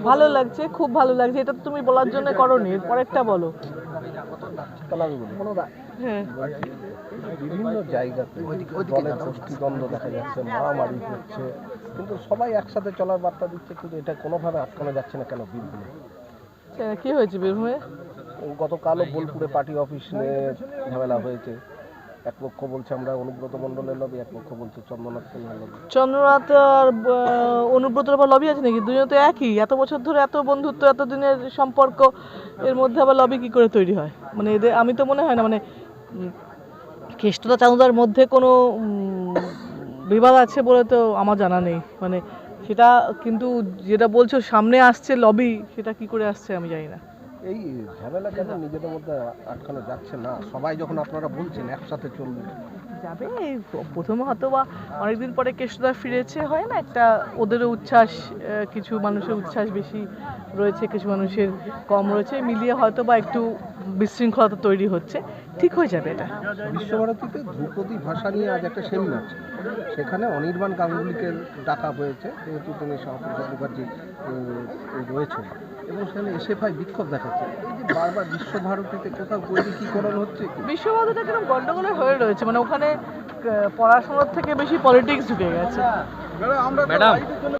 ভালো লাগছে, খুব ভালো লাগছে। এটা তো তুমি বলার জন্য করনি, পরেরটা বলো। হ্যাঁ, বিভিন্ন জায়গাতে দলের গোষ্ঠীদ্বন্দ্ব দেখা যাচ্ছে, মারামারি হচ্ছে, কিন্তু সবাই একসাথে চলার বার্তা দিচ্ছে, কিন্তু এটা কোনোভাবে আটকানো যাচ্ছে না কেন বীরভূমে? কি হয়েছে বীরভূমে? গতকালও বোলপুরে পার্টি অফিস নিয়ে ঝামেলা হয়েছে। এক পক্ষ বলছে আমরা অনুব্রত মণ্ডলের লবি, এক পক্ষ বলছে চন্দ্রনাথ সিনহার লবি। চন্দ্রনাথ আর অনুব্রতের আবার লবি আছে নাকি? দুজনে তো একই, এত বছর ধরে এত বন্ধুত্ব, এত দিনের সম্পর্ক, এর মধ্যে আবার লবি কি করে তৈরি হয়? মানে এদের, আমি তো মনে হয় না, মানে কেষ্টদা চাঁদুদার মধ্যে কোনো বিবাদ আছে বলে তো আমার জানা নেই। মানে সেটা কিন্তু যেটা বলছো সামনে আসছে লবি, সেটা কি করে আসছে আমি জানি না। এই ঝামেলা কেন নিজেদের মধ্যে আটকানো যাচ্ছে না? সবাই যখন আপনারা বলছেন একসাথে চলবে, যাবে। প্রথমে হয়তো বা অনেকদিন পরে কেষ্টদা ফিরেছে, হয় না একটা ওদেরও উচ্ছ্বাস, কিছু মানুষের উচ্ছ্বাস বেশি রয়েছে, কিছু মানুষের কম রয়েছে, মিলিয়ে হয়তো বা একটু বিশৃঙ্খলতা তৈরি হচ্ছে। ঠিক হয়ে যাবে এটা। বিশ্বভারতীতে ধ্রুপদী ভাষা নিয়ে আজ একটা সেমিনার, সেখানে অনির্বাণ গাঙ্গুলিকে ডাকা হয়েছে, যেহেতু তিনি শ্যামাপ্রসাদ মুখার্জি রয়েছেন, এবং সেখানে এসএফআই বিক্ষোভ দেখাচ্ছে। এই যে বারবার বিশ্বভারতীতে কোথাও বৈদিকীকরণ হচ্ছে, বিশ্বভারতীটা কিরকম গন্ডগোলের হয়ে রয়েছে, মানে ওখানে পড়াশোনার থেকে বেশি পলিটিক্স ঢুকে গেছে। ম্যাডাম